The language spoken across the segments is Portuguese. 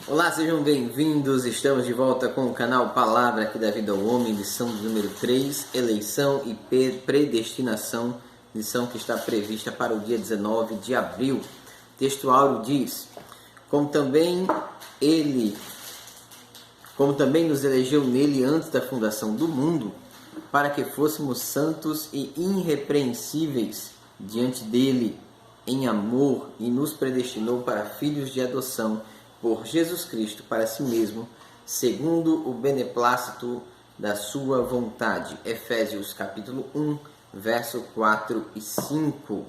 Olá, sejam bem-vindos. Estamos de volta com o canal Palavra que dá vida ao homem, lição número 3, eleição e predestinação, lição que está prevista para o dia 19 de abril. O texto áureo diz: como também nos elegeu nele antes da fundação do mundo, para que fôssemos santos e irrepreensíveis diante dele em amor, e nos predestinou para filhos de adoção por Jesus Cristo para si mesmo, segundo o beneplácito da sua vontade. Efésios capítulo 1, verso 4 e 5.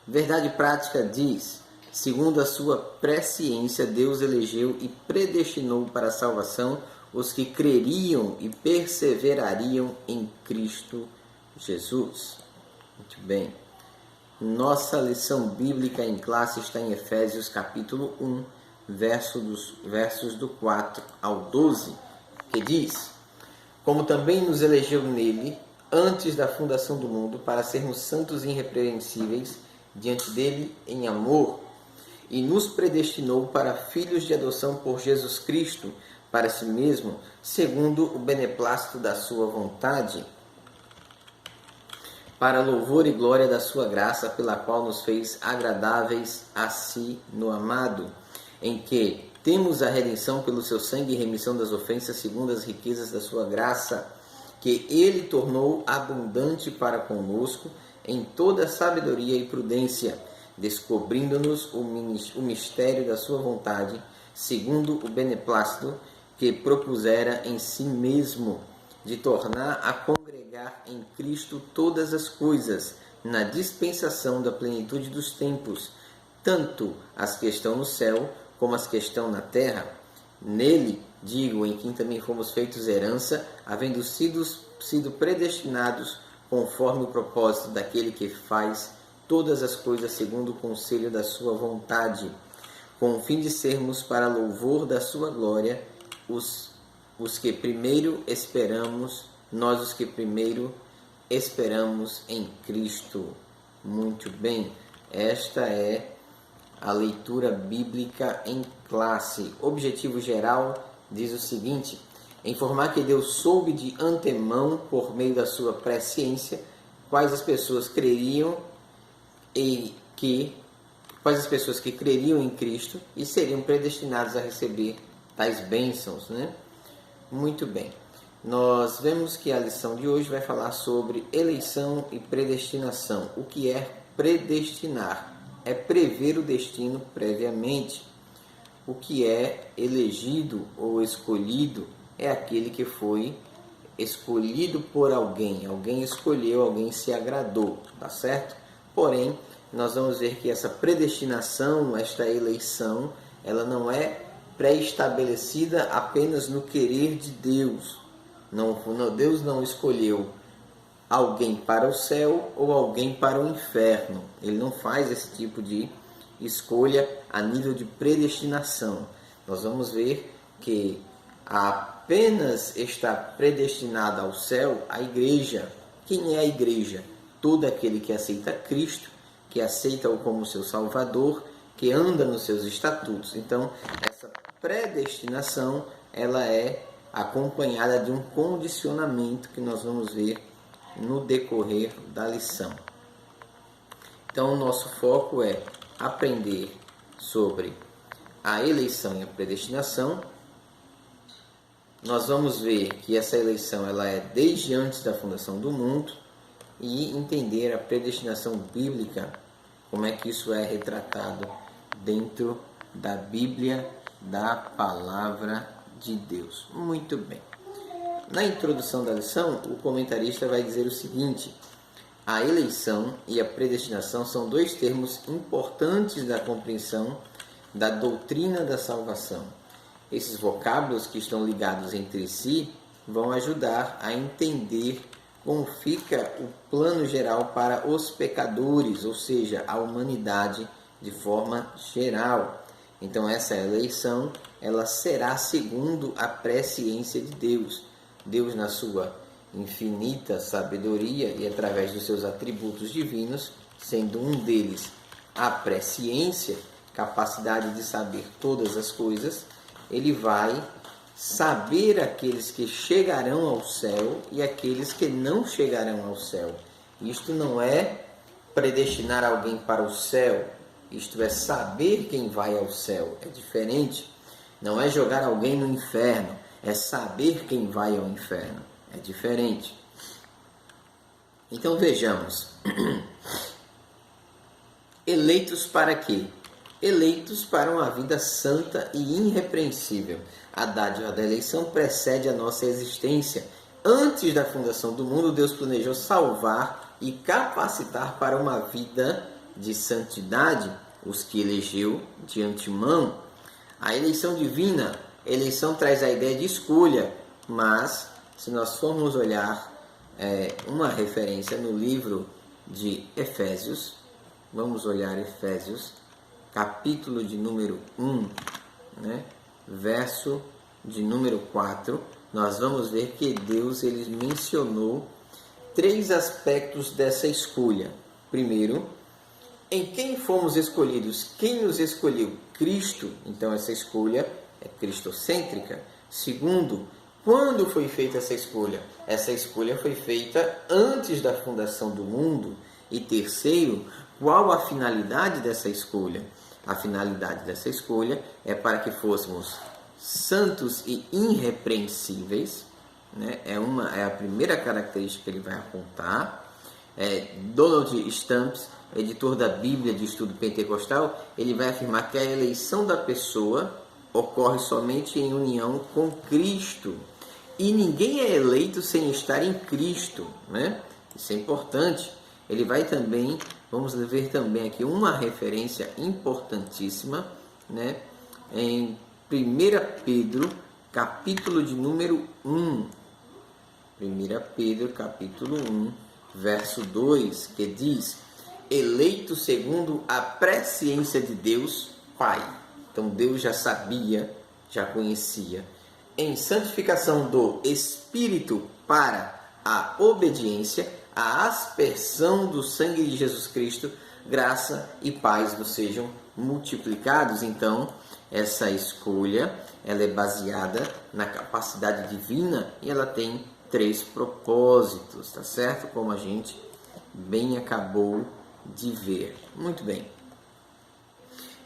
Verdade prática diz: segundo a sua presciência, Deus elegeu e predestinou para a salvação os que creriam e perseverariam em Cristo Jesus. Muito bem. Nossa lição bíblica em classe está em Efésios capítulo 1, versos do 4 ao 12, que diz: como também nos elegeu nele antes da fundação do mundo, para sermos santos e irrepreensíveis diante dele em amor, e nos predestinou para filhos de adoção por Jesus Cristo para si mesmo, segundo o beneplácito da sua vontade, para louvor e glória da sua graça, pela qual nos fez agradáveis a si no amado, em que temos a redenção pelo seu sangue e remissão das ofensas, segundo as riquezas da sua graça, que ele tornou abundante para conosco em toda sabedoria e prudência, descobrindo-nos o mistério da sua vontade, segundo o beneplácito que propusera em si mesmo, de tornar a congregar em Cristo todas as coisas, na dispensação da plenitude dos tempos, tanto as que estão no céu como as que estão na terra. Nele, digo, em quem também fomos feitos herança, havendo sido predestinados conforme o propósito daquele que faz todas as coisas segundo o conselho da sua vontade, com o fim de sermos para louvor da sua glória, os que primeiro esperamos em Cristo. Muito bem, esta é a leitura bíblica em classe. Objetivo geral diz o seguinte: informar que Deus soube de antemão, por meio da sua presciência, quais as pessoas que creriam em Cristo e seriam predestinados a receber tais bênçãos, né? Muito bem. Nós vemos que a lição de hoje vai falar sobre eleição e predestinação. O que é predestinar? É prever o destino previamente. O que é elegido ou escolhido é aquele que foi escolhido por alguém. Alguém escolheu, alguém se agradou, tá certo? Porém, nós vamos ver que essa predestinação, esta eleição, ela não é pré-estabelecida apenas no querer de Deus. Deus não escolheu alguém para o céu ou alguém para o inferno. Ele não faz esse tipo de escolha a nível de predestinação. Nós vamos ver que apenas está predestinada ao céu a igreja. Quem é a igreja? Todo aquele que aceita Cristo, que aceita-o como seu Salvador, que anda nos seus estatutos. Então, essa predestinação, ela é acompanhada de um condicionamento que nós vamos ver no decorrer da lição. Então, o nosso foco é aprender sobre a eleição e a predestinação. Nós vamos ver que essa eleição ela é desde antes da fundação do mundo, e entender a predestinação bíblica, como é que isso é retratado dentro da Bíblia, da Palavra de Deus. Muito bem. Na introdução da lição, o comentarista vai dizer o seguinte: a eleição e a predestinação são dois termos importantes da compreensão da doutrina da salvação. Esses vocábulos que estão ligados entre si vão ajudar a entender como fica o plano geral para os pecadores, ou seja, a humanidade de forma geral. Então essa eleição, ela será segundo a presciência de Deus. Deus, na sua infinita sabedoria e através dos seus atributos divinos, sendo um deles a presciência, capacidade de saber todas as coisas, ele vai saber aqueles que chegarão ao céu e aqueles que não chegarão ao céu. Isto não é predestinar alguém para o céu, isto é saber quem vai ao céu. É diferente. Não é jogar alguém no inferno, é saber quem vai ao inferno. É diferente. Então vejamos. Eleitos para quê? Eleitos para uma vida santa e irrepreensível. A dádiva da eleição precede a nossa existência. Antes da fundação do mundo, Deus planejou salvar e capacitar para uma vida de santidade os que elegeu de antemão. A eleição divina, eleição traz a ideia de escolha, mas se nós formos olhar uma referência no livro de Efésios, vamos olhar Efésios, capítulo de número 1, verso de número 4, nós vamos ver que Deus ele mencionou 3 aspectos dessa escolha. Primeiro, em quem fomos escolhidos? Quem nos escolheu? Cristo. Então essa escolha é cristocêntrica. Segundo, quando foi feita essa escolha? Essa escolha foi feita antes da fundação do mundo. E terceiro, qual a finalidade dessa escolha? A finalidade dessa escolha é para que fôssemos santos e irrepreensíveis, é a primeira característica que ele vai apontar. Donald Stamps, editor da Bíblia de Estudo Pentecostal, ele vai afirmar que a eleição da pessoa ocorre somente em união com Cristo. E ninguém é eleito sem estar em Cristo, Isso é importante. Ele vai também, vamos ver também aqui uma referência importantíssima, em 1 Pedro, capítulo de número 1. 1 Pedro, capítulo 1, verso 2, que diz: eleito segundo a presciência de Deus Pai. Então Deus já sabia, já conhecia. Em santificação do Espírito para a obediência, a aspersão do sangue de Jesus Cristo, graça e paz vos sejam multiplicados. Então, essa escolha, ela é baseada na capacidade divina e ela tem 3 propósitos, tá certo? Como a gente bem acabou de ver. Muito bem.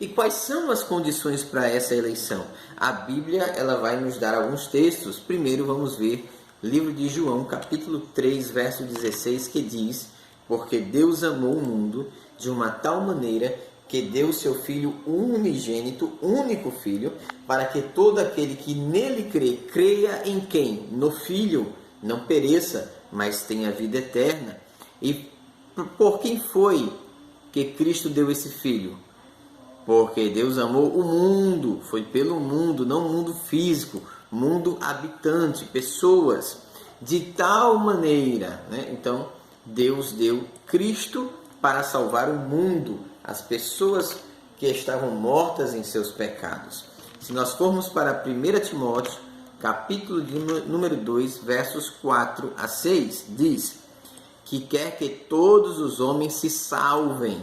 E quais são as condições para essa eleição? A Bíblia, ela vai nos dar alguns textos. Primeiro vamos ver livro de João, capítulo 3, verso 16, que diz: porque Deus amou o mundo de uma tal maneira que deu seu Filho unigênito, único Filho, para que todo aquele que nele crê, creia em quem? No Filho, não pereça, mas tenha vida eterna. E por quem foi que Cristo deu esse Filho? Porque Deus amou o mundo, foi pelo mundo, não o mundo físico, mundo habitante, pessoas, de tal maneira, Então, Deus deu Cristo para salvar o mundo, as pessoas que estavam mortas em seus pecados. Se nós formos para 1 Timóteo, capítulo de número 2, versos 4 a 6, diz que quer que todos os homens se salvem.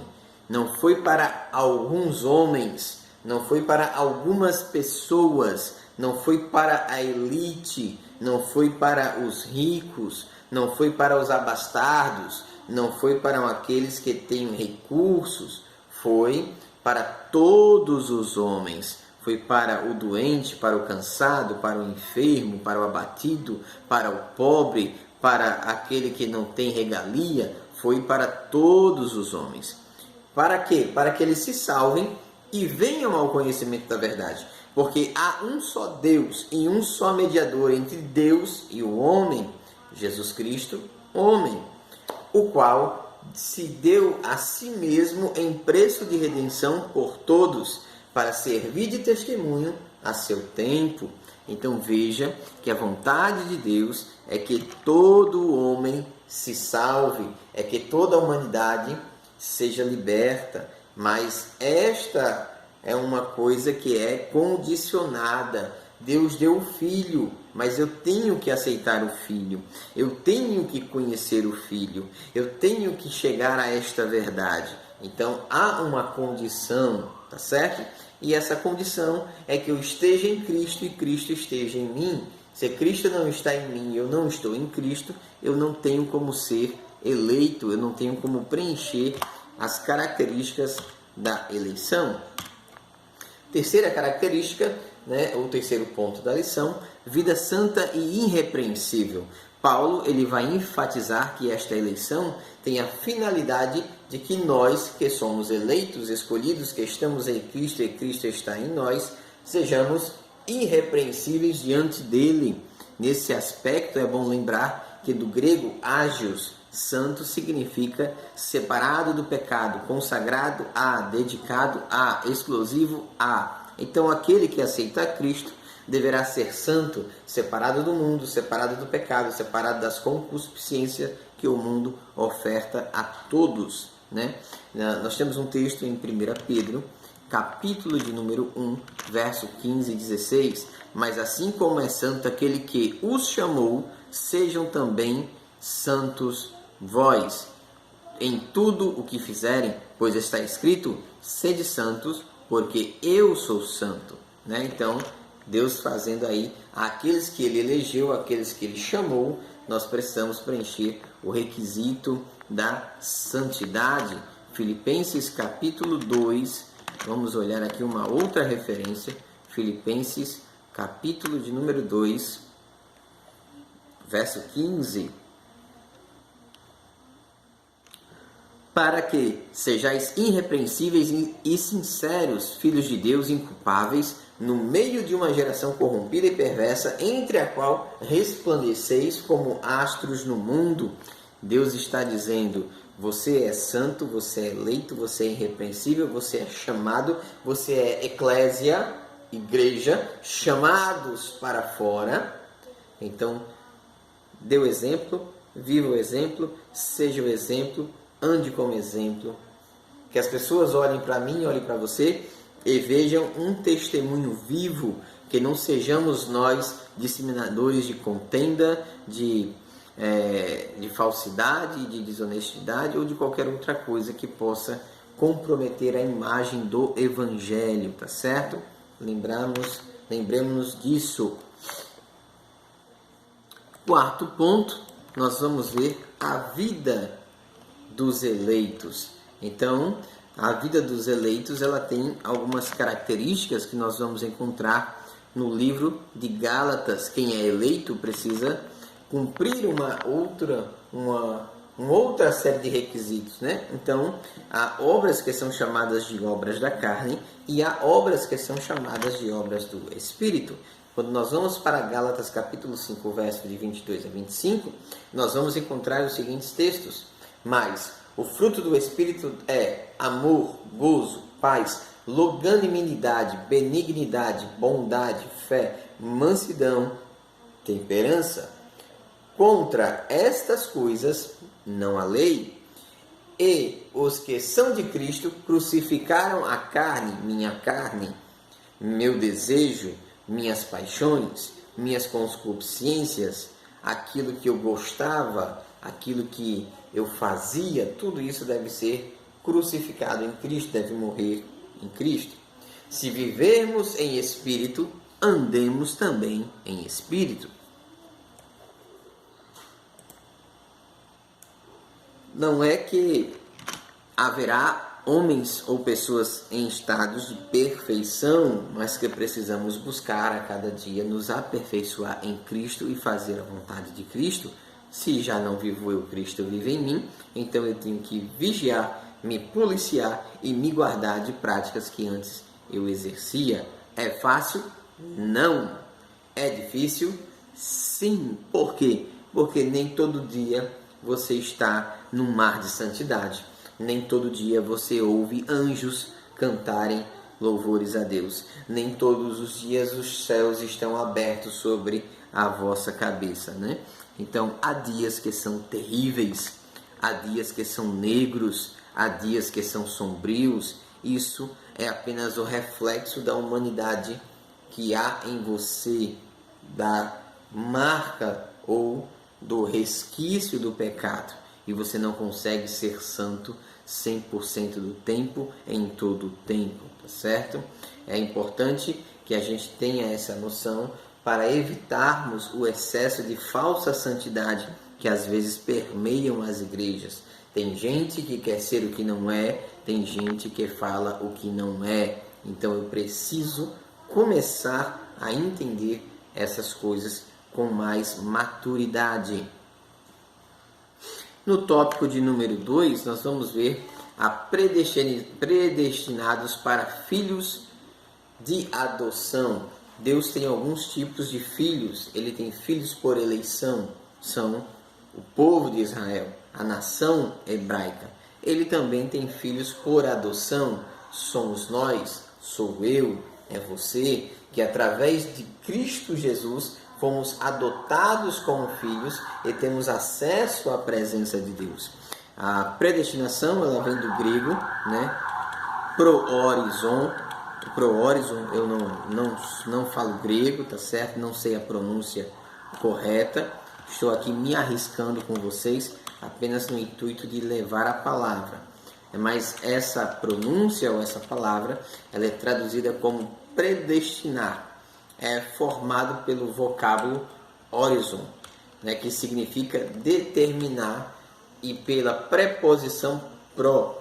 Não foi para alguns homens, não foi para algumas pessoas, não foi para a elite, não foi para os ricos, não foi para os abastardos, não foi para aqueles que têm recursos, foi para todos os homens. Foi para o doente, para o cansado, para o enfermo, para o abatido, para o pobre, para aquele que não tem regalia, foi para todos os homens. Para quê? Para que eles se salvem e venham ao conhecimento da verdade. Porque há um só Deus e um só mediador entre Deus e o homem, Jesus Cristo, homem, o qual se deu a si mesmo em preço de redenção por todos, para servir de testemunho a seu tempo. Então veja que a vontade de Deus é que todo homem se salve, é que toda a humanidade seja liberta, mas esta é uma coisa que é condicionada. Deus deu o Filho, mas eu tenho que aceitar o Filho, eu tenho que conhecer o Filho, eu tenho que chegar a esta verdade. Então há uma condição, tá certo? e essa condição é que eu esteja em Cristo e Cristo esteja em mim. Se Cristo não está em mim e eu não estou em Cristo, eu não tenho como ser eleito, eu não tenho como preencher as características da eleição. Terceira característica, o terceiro ponto da lição, vida santa e irrepreensível. Paulo ele vai enfatizar que esta eleição tem a finalidade de que nós, que somos eleitos, escolhidos, que estamos em Cristo e Cristo está em nós, sejamos irrepreensíveis diante dele. Nesse aspecto é bom lembrar que do grego ágios, santo significa separado do pecado, consagrado a, dedicado a, exclusivo a. Então aquele que aceita Cristo deverá ser santo, separado do mundo, separado do pecado, separado das concupiscências que o mundo oferta a todos. Nós temos um texto em 1 Pedro, capítulo de número 1, verso 15 e 16. Mas assim como é santo aquele que os chamou, sejam também santos vós, em tudo o que fizerem, pois está escrito, sede santos, porque eu sou santo. Então, Deus fazendo aí, aqueles que Ele elegeu, aqueles que Ele chamou, nós precisamos preencher o requisito da santidade. Filipenses capítulo 2, vamos olhar aqui uma outra referência, Filipenses capítulo de número 2, verso 15. Para que sejais irrepreensíveis e sinceros, filhos de Deus inculpáveis, no meio de uma geração corrompida e perversa, entre a qual resplandeceis como astros no mundo. Deus está dizendo, você é santo, você é eleito, você é irrepreensível, você é chamado, você é eclésia, igreja, chamados para fora. Então, dê o exemplo, viva o exemplo, seja o exemplo, ande como exemplo. Que as pessoas olhem para mim, olhem para você e vejam um testemunho vivo, que não sejamos nós disseminadores de contenda, de falsidade, de desonestidade ou de qualquer outra coisa que possa comprometer a imagem do Evangelho, tá certo? Lembremos disso. Quarto ponto, nós vamos ver a vida dos eleitos. Então, a vida dos eleitos ela tem algumas características que nós vamos encontrar no livro de Gálatas. Quem é eleito precisa cumprir uma outra série de requisitos, Então, há obras que são chamadas de obras da carne e há obras que são chamadas de obras do Espírito. Quando nós vamos para Gálatas capítulo 5, verso de 22 a 25, nós vamos encontrar os seguintes textos. Mas o fruto do Espírito é amor, gozo, paz, longanimidade, benignidade, bondade, fé, mansidão, temperança. Contra estas coisas não há lei. E os que são de Cristo crucificaram a carne, meu desejo, minhas paixões, minhas concupiscências, aquilo que eu gostava, aquilo que eu fazia, tudo isso deve ser crucificado em Cristo, deve morrer em Cristo. Se vivermos em espírito, andemos também em espírito. Não é que haverá homens ou pessoas em estados de perfeição, mas que precisamos buscar a cada dia nos aperfeiçoar em Cristo e fazer a vontade de Cristo. Se já não vivo eu, Cristo vive em mim, então eu tenho que vigiar, me policiar e me guardar de práticas que antes eu exercia. É fácil? Não. É difícil? Sim. Por quê? Porque nem todo dia você está num mar de santidade. Nem todo dia você ouve anjos cantarem louvores a Deus. Nem todos os dias os céus estão abertos sobre a vossa cabeça, Então, há dias que são terríveis, há dias que são negros, há dias que são sombrios. Isso é apenas o reflexo da humanidade que há em você, da marca ou do resquício do pecado. E você não consegue ser santo 100% do tempo, em todo o tempo, tá certo? É importante que a gente tenha essa noção para evitarmos o excesso de falsa santidade que às vezes permeiam as igrejas. Tem gente que quer ser o que não é, tem gente que fala o que não é. Então eu preciso começar a entender essas coisas com mais maturidade. No tópico de número 2, nós vamos ver a predestinados para filhos de adoção. Deus tem alguns tipos de filhos. Ele tem filhos por eleição, são o povo de Israel, a nação hebraica. Ele também tem filhos por adoção, somos nós, sou eu, é você, que através de Cristo Jesus fomos adotados como filhos e temos acesso à presença de Deus. A predestinação, ela vem do grego, né? Proorison, eu não falo grego, tá certo? Não sei a pronúncia correta. Estou aqui me arriscando com vocês apenas no intuito de levar a palavra. Mas essa pronúncia ou essa palavra, ela é traduzida como predestinar. É formado pelo vocábulo horizon, né, que significa determinar, e pela preposição pro,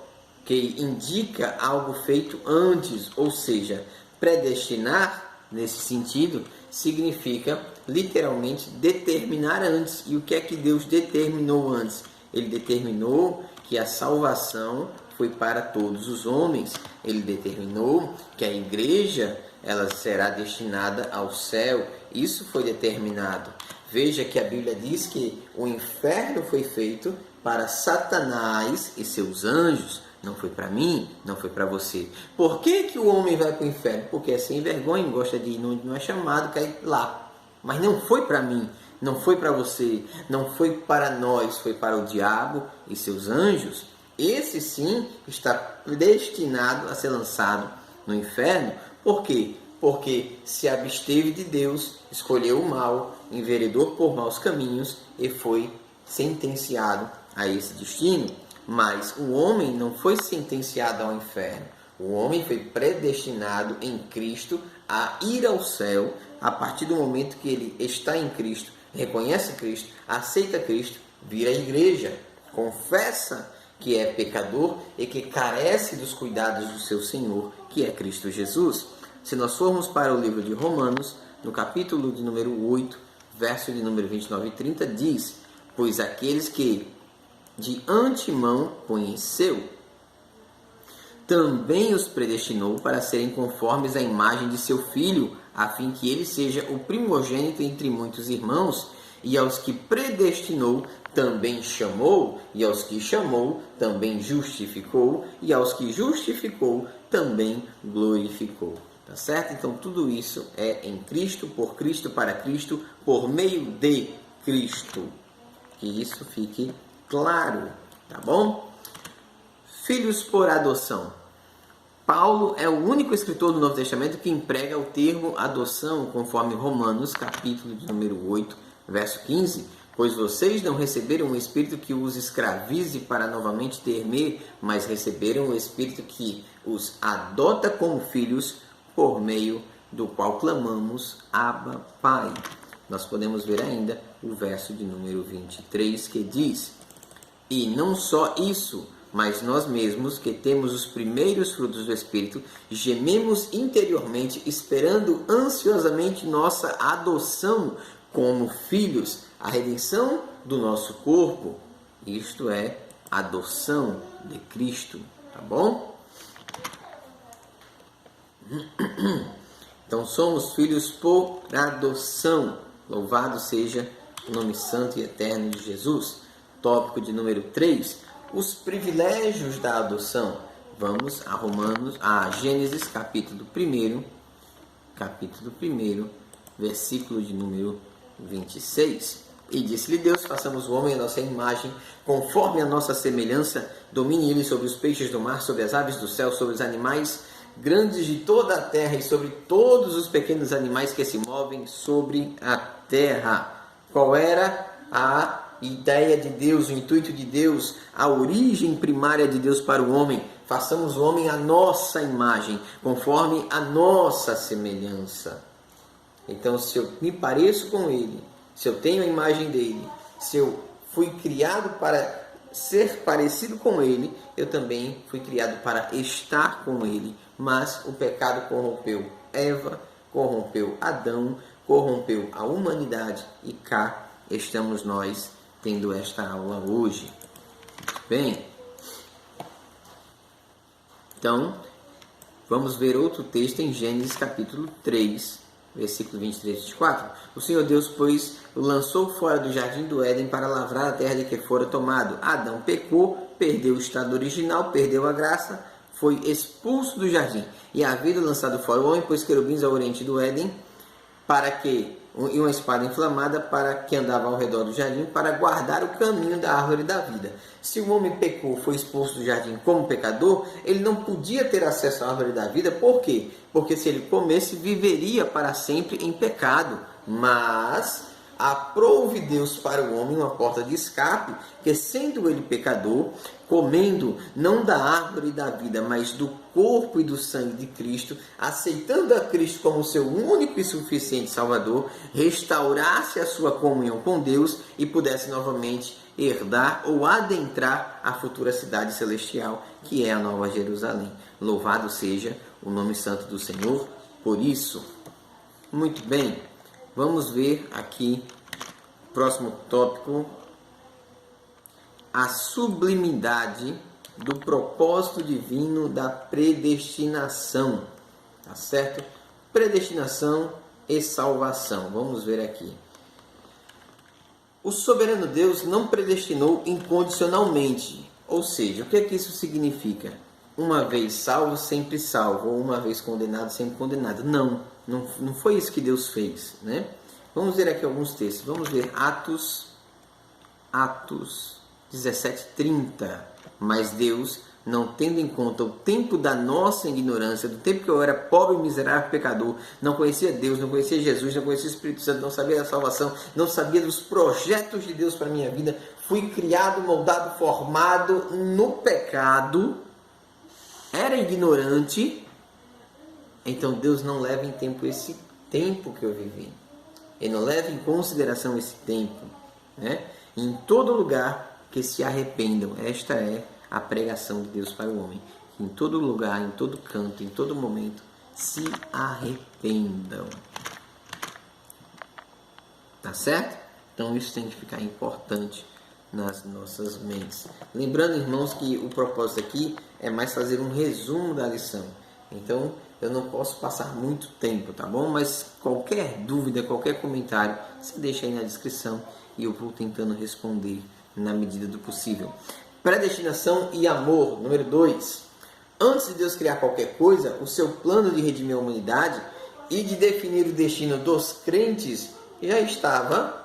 que indica algo feito antes, ou seja, predestinar, nesse sentido, significa literalmente determinar antes. E o que é que Deus determinou antes? Ele determinou que a salvação foi para todos os homens. Ele determinou que a igreja ela será destinada ao céu. Isso foi determinado. Veja que a Bíblia diz que o inferno foi feito para Satanás e seus anjos. Não foi para mim, não foi para você. Por que que o homem vai para o inferno? Porque é sem vergonha, gosta de ir onde não é chamado, quer ir lá. Mas não foi para mim, não foi para você, não foi para nós, foi para o diabo e seus anjos. Esse sim está destinado a ser lançado no inferno. Por quê? Porque se absteve de Deus, escolheu o mal, enveredou por maus caminhos e foi sentenciado a esse destino. Mas o homem não foi sentenciado ao inferno. O homem foi predestinado em Cristo a ir ao céu a partir do momento que ele está em Cristo, reconhece Cristo, aceita Cristo, vira a igreja, confessa que é pecador e que carece dos cuidados do seu Senhor, que é Cristo Jesus. Se nós formos para o livro de Romanos, no capítulo de número 8, verso de número 29 e 30, diz: pois aqueles que de antemão conheceu, também os predestinou para serem conformes à imagem de seu Filho, a fim que ele seja o primogênito entre muitos irmãos. E aos que predestinou, também chamou, e aos que chamou, também justificou, e aos que justificou, também glorificou. Tá certo? Então tudo isso é em Cristo, por Cristo, para Cristo, por meio de Cristo. Que isso fique claro, tá bom? Filhos por adoção. Paulo é o único escritor do Novo Testamento que emprega o termo adoção, conforme Romanos, capítulo de número 8, verso 15. Pois vocês não receberam um espírito que os escravize para novamente temer, mas receberam o espírito que os adota como filhos, por meio do qual clamamos, Abba, Pai. Nós podemos ver ainda o verso de número 23, que diz: e não só isso, mas nós mesmos, que temos os primeiros frutos do Espírito, gememos interiormente, esperando ansiosamente nossa adoção como filhos, a redenção do nosso corpo. Isto é, a adoção de Cristo, tá bom? Então somos filhos por adoção. Louvado seja o nome santo e eterno de Jesus. Tópico de número 3, os privilégios da adoção. Vamos a Gênesis capítulo 1, versículo de número 26. E disse-lhe Deus: façamos o homem a nossa imagem, conforme a nossa semelhança, domine ele sobre os peixes do mar, sobre as aves do céu, sobre os animais grandes de toda a terra e sobre todos os pequenos animais que se movem sobre a terra. Qual era a ideia de Deus, o intuito de Deus, a origem primária de Deus para o homem. Façamos o homem à nossa imagem, conforme a nossa semelhança. Então, se eu me pareço com ele, se eu tenho a imagem dele, se eu fui criado para ser parecido com ele, eu também fui criado para estar com ele. Mas o pecado corrompeu Eva, corrompeu Adão, corrompeu a humanidade e cá estamos nós tendo esta aula hoje. Bem, então vamos ver outro texto em Gênesis capítulo 3, versículo 23 e 24. O Senhor Deus, pois, o lançou fora do jardim do Éden para lavrar a terra de que fora tomado. Adão pecou, perdeu o estado original, perdeu a graça, foi expulso do jardim. E havendo lançado fora o homem, pôs querubins ao oriente do Éden, e uma espada inflamada para que andava ao redor do jardim, para guardar o caminho da árvore da vida. Se o homem pecou, foi expulso do jardim como pecador, ele não podia ter acesso à árvore da vida. Por quê? Porque se ele comesse, viveria para sempre em pecado. Mas aprouve Deus para o homem uma porta de escape, que sendo ele pecador, comendo não da árvore da vida, mas do corpo e do sangue de Cristo, aceitando a Cristo como seu único e suficiente Salvador, restaurasse a sua comunhão com Deus e pudesse novamente herdar ou adentrar a futura cidade celestial, que é a Nova Jerusalém. Louvado seja o nome santo do Senhor por isso. Muito bem, vamos ver aqui o próximo tópico: a sublimidade do propósito divino da predestinação. Tá certo? Predestinação e salvação. Vamos ver aqui. O soberano Deus não predestinou incondicionalmente. Ou seja, o que é que isso significa? Uma vez salvo, sempre salvo. Ou uma vez condenado, sempre condenado. Não foi isso que Deus fez, né? Vamos ver aqui alguns textos. Vamos ver Atos 17:30. Mas Deus, não tendo em conta o tempo da nossa ignorância, do tempo que eu era pobre, miserável, pecador, não conhecia Deus, não conhecia Jesus, não conhecia o Espírito Santo, não sabia da salvação, não sabia dos projetos de Deus para a minha vida, fui criado, moldado, formado no pecado, era ignorante. Então Deus não leva em tempo esse tempo que eu vivi. Ele não leva em consideração esse tempo, né? Em todo lugar que se arrependam. Esta é a pregação de Deus para o homem. Em todo lugar, em todo canto, em todo momento, se arrependam. Tá certo? Então isso tem que ficar importante nas nossas mentes. Lembrando, irmãos, que o propósito aqui é mais fazer um resumo da lição. Então, eu não posso passar muito tempo, tá bom? Mas qualquer dúvida, qualquer comentário, você deixa aí na descrição e eu vou tentando responder na medida do possível. Predestinação e amor, número 2. Antes de Deus criar qualquer coisa, o seu plano de redimir a humanidade e de definir o destino dos crentes já estava.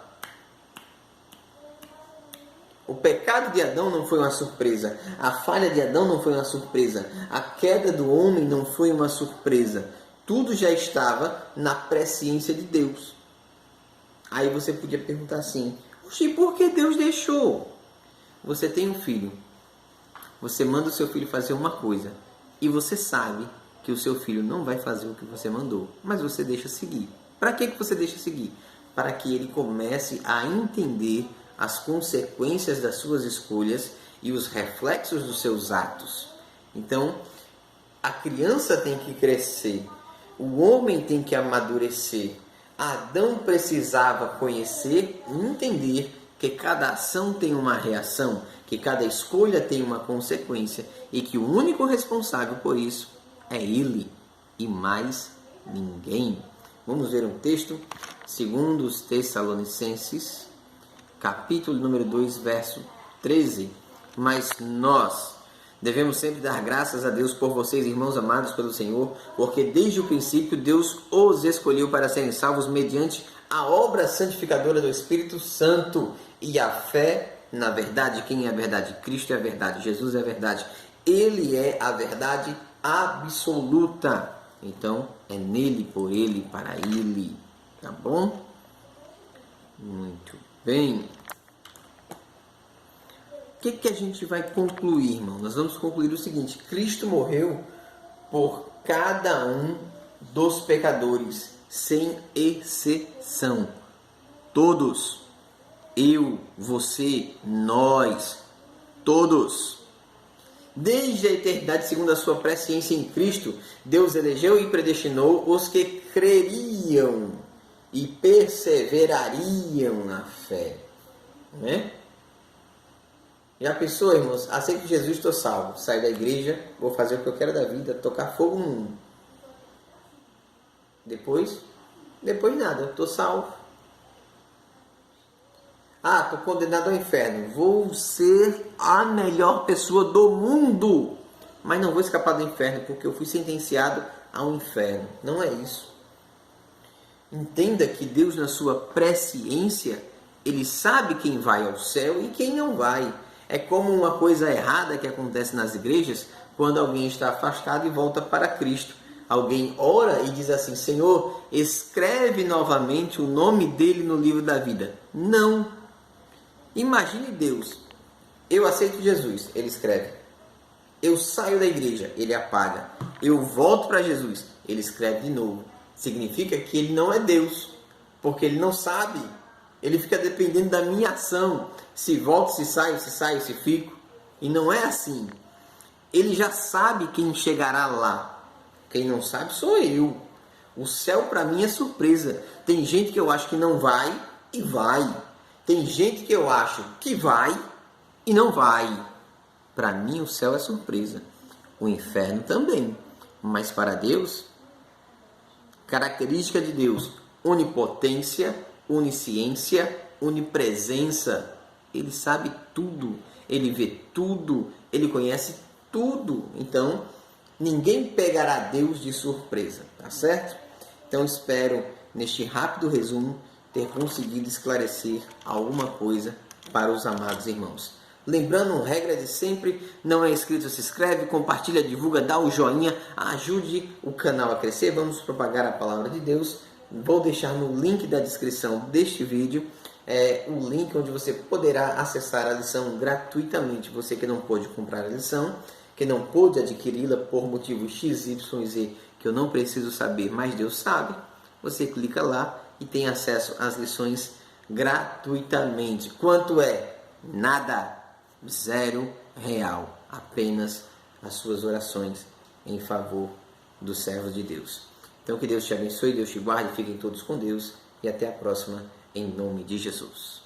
O pecado de Adão não foi uma surpresa. A falha de Adão não foi uma surpresa. A queda do homem não foi uma surpresa. Tudo já estava na presciência de Deus. Aí você podia perguntar assim: oxi, por que Deus deixou? Você tem um filho. Você manda o seu filho fazer uma coisa. E você sabe que o seu filho não vai fazer o que você mandou. Mas você deixa seguir. Para que você deixa seguir? Para que ele comece a entender as consequências das suas escolhas e os reflexos dos seus atos. Então, a criança tem que crescer, o homem tem que amadurecer. Adão precisava conhecer e entender que cada ação tem uma reação, que cada escolha tem uma consequência e que o único responsável por isso é ele e mais ninguém. Vamos ver um texto, segundo os Tessalonicenses, capítulo número 2, verso 13. Mas nós devemos sempre dar graças a Deus por vocês, irmãos amados pelo Senhor, porque desde o princípio Deus os escolheu para serem salvos mediante a obra santificadora do Espírito Santo e a fé na verdade. Quem é a verdade? Cristo é a verdade, Jesus é a verdade. Ele é a verdade absoluta. Então, é nele, por ele, para ele. Tá bom? Muito bem. O que a gente vai concluir, irmão? Nós vamos concluir o seguinte: Cristo morreu por cada um dos pecadores, sem exceção. Todos. Eu, você, nós, todos. Desde a eternidade, segundo a sua presciência em Cristo, Deus elegeu e predestinou os que creriam e perseverariam na fé. Né? Já pensou, irmãos? Aceito Jesus, estou salvo. Saio da igreja, vou fazer o que eu quero da vida, tocar fogo no mundo. Depois nada, estou salvo. Ah, estou condenado ao inferno. Vou ser a melhor pessoa do mundo, mas não vou escapar do inferno porque eu fui sentenciado ao inferno. Não é isso. Entenda que Deus, na sua presciência, Ele sabe quem vai ao céu e quem não vai. É como uma coisa errada que acontece nas igrejas quando alguém está afastado e volta para Cristo. Alguém ora e diz assim: Senhor, escreve novamente o nome dele no livro da vida. Não. Imagine Deus. Eu aceito Jesus, ele escreve. Eu saio da igreja, ele apaga. Eu volto para Jesus, ele escreve de novo. Significa que ele não é Deus, porque ele não sabe. Ele fica dependendo da minha ação. Se volto, se saio, se fico. E não é assim. Ele já sabe quem chegará lá. Quem não sabe sou eu. O céu para mim é surpresa. Tem gente que eu acho que não vai e vai. Tem gente que eu acho que vai e não vai. Para mim o céu é surpresa. O inferno também. Mas para Deus, característica de Deus: onipotência, onisciência, onipresença. Ele sabe tudo, ele vê tudo, ele conhece tudo. Então, ninguém pegará Deus de surpresa, tá certo? Então, espero, neste rápido resumo, ter conseguido esclarecer alguma coisa para os amados irmãos. Lembrando, regra de sempre: não é inscrito, se inscreve, compartilha, divulga, dá o joinha, ajude o canal a crescer. Vamos propagar a palavra de Deus. Vou deixar no link da descrição deste vídeo o link onde você poderá acessar a lição gratuitamente. Você que não pôde comprar a lição, que não pôde adquiri-la por motivos X, Y, Z, que eu não preciso saber, mas Deus sabe, você clica lá e tem acesso às lições gratuitamente. Quanto é? Nada. R$0. Apenas as suas orações em favor dos servos de Deus. Então que Deus te abençoe, Deus te guarde, fiquem todos com Deus e até a próxima, em nome de Jesus.